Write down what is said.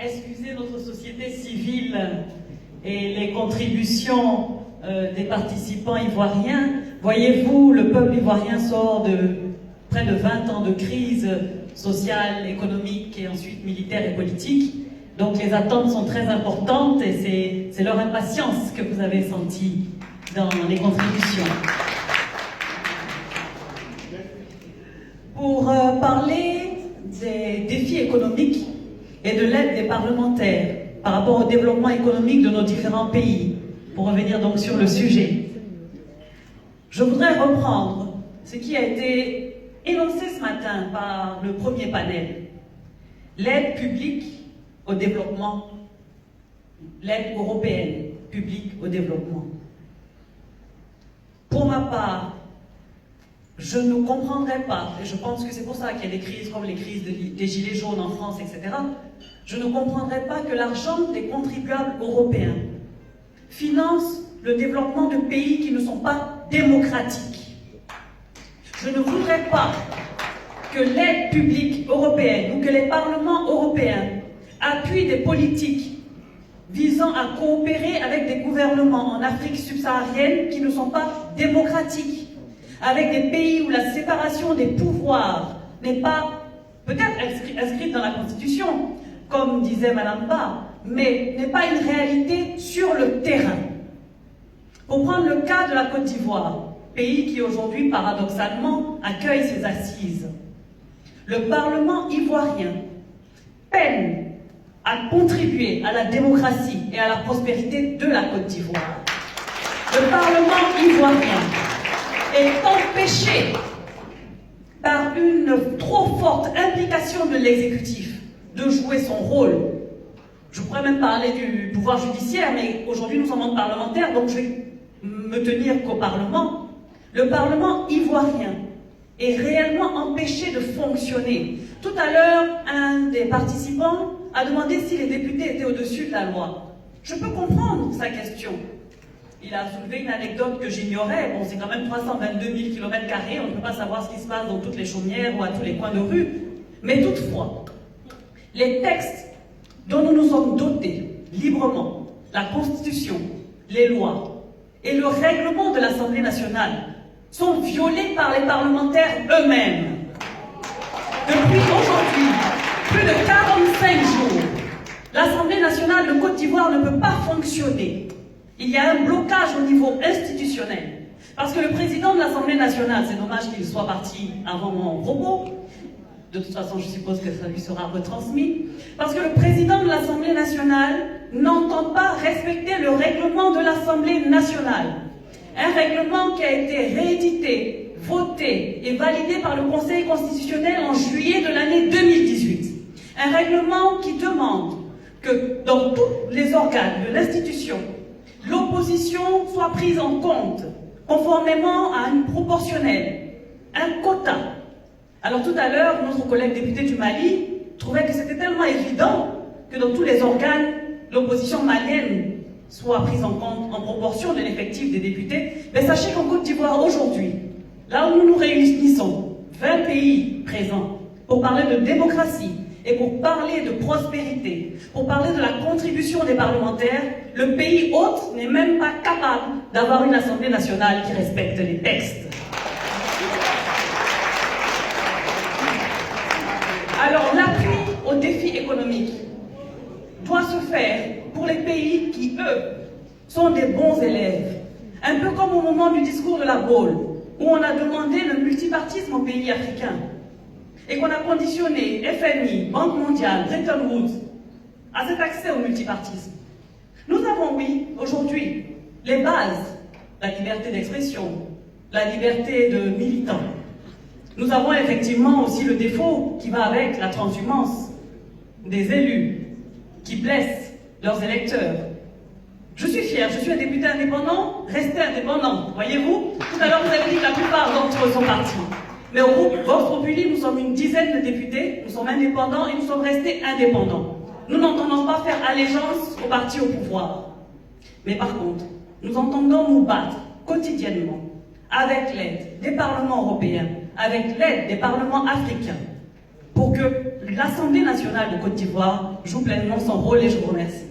excuser notre société civile et les contributions des participants ivoiriens. Voyez-vous, le peuple ivoirien sort de près de 20 ans de crise sociale, économique et ensuite militaire et politique. Donc les attentes sont très importantes et c'est leur impatience que vous avez sentie dans les contributions. Pour parler des défis économiques et de l'aide des parlementaires par rapport au développement économique de nos différents pays, pour revenir donc sur le sujet, je voudrais reprendre ce qui a été énoncé ce matin par le premier panel. L'aide publique au développement, l'aide européenne publique au développement. Pour ma part, je ne comprendrais pas, et je pense que c'est pour ça qu'il y a des crises comme les crises des gilets jaunes en France, etc. Je ne comprendrais pas que l'argent des contribuables européens finance le développement de pays qui ne sont pas démocratiques. Je ne voudrais pas que l'aide publique européenne ou que les parlements européens appuient des politiques visant à coopérer avec des gouvernements en Afrique subsaharienne qui ne sont pas démocratiques, avec des pays où la séparation des pouvoirs n'est pas peut-être inscrite dans la Constitution, comme disait Madame Ba, mais n'est pas une réalité sur le terrain. Pour prendre le cas de la Côte d'Ivoire, pays qui aujourd'hui, paradoxalement, accueille ses assises, le Parlement ivoirien peine à contribuer à la démocratie et à la prospérité de la Côte d'Ivoire. Le Parlement ivoirien est empêché par une trop forte implication de l'exécutif de jouer son rôle. Je pourrais même parler du pouvoir judiciaire, mais aujourd'hui nous sommes en parlementaire, donc je vais me tenir qu'au Parlement. Le Parlement ivoirien est réellement empêché de fonctionner. Tout à l'heure, un des participants a demandé si les députés étaient au-dessus de la loi. Je peux comprendre sa question. Il a soulevé une anecdote que j'ignorais. Bon, c'est quand même 322 000 km², on ne peut pas savoir ce qui se passe dans toutes les chaumières ou à tous les coins de rue. Mais toutefois, les textes dont nous nous sommes dotés librement, la Constitution, les lois et le règlement de l'Assemblée nationale sont violés par les parlementaires eux-mêmes. Depuis aujourd'hui, plus de 45 jours, l'Assemblée nationale de Côte d'Ivoire ne peut pas fonctionner. Il y a un blocage au niveau institutionnel. Parce que le président de l'Assemblée nationale, c'est dommage qu'il soit parti avant mon propos, de toute façon je suppose que ça lui sera retransmis, parce que le président de l'Assemblée nationale n'entend pas respecter le règlement de l'Assemblée nationale. Un règlement qui a été réédité, voté et validé par le Conseil constitutionnel en juillet de l'année 2018. Un règlement qui demande que dans tous les organes de l'institution, l'opposition soit prise en compte, conformément à une proportionnelle, un quota. Alors tout à l'heure, notre collègue député du Mali trouvait que c'était tellement évident que dans tous les organes, l'opposition malienne soit prise en compte en proportion de l'effectif des députés. Mais sachez qu'en Côte d'Ivoire aujourd'hui, là où nous nous réunissons, 20 pays présents, pour parler de démocratie et pour parler de prospérité, pour parler de la contribution des parlementaires, le pays hôte n'est même pas capable d'avoir une Assemblée nationale qui respecte les textes. Alors l'appui aux défis économiques doit se faire pour les pays qui, eux, sont des bons élèves. Un peu comme au moment du discours de la Baule, où on a demandé le multipartisme aux pays africains et qu'on a conditionné FMI, Banque mondiale, Bretton Woods à cet accès au multipartisme. Nous avons, oui, aujourd'hui, les bases, la liberté d'expression, la liberté de militant. Nous avons effectivement aussi le défaut qui va avec la transhumance des élus qui blessent leurs électeurs. Je suis fier, je suis un député indépendant, restez indépendant. Voyez-vous, tout à l'heure vous avez dit que la plupart d'entre eux sont partis. Mais au groupe Vox Populi, nous sommes une dizaine de députés, nous sommes indépendants et nous sommes restés indépendants. Nous n'entendons pas faire allégeance au parti au pouvoir. Mais par contre, nous entendons nous battre quotidiennement avec l'aide des parlements européens, avec l'aide des parlements africains, pour que l'Assemblée nationale de Côte d'Ivoire joue pleinement son rôle et je vous remercie.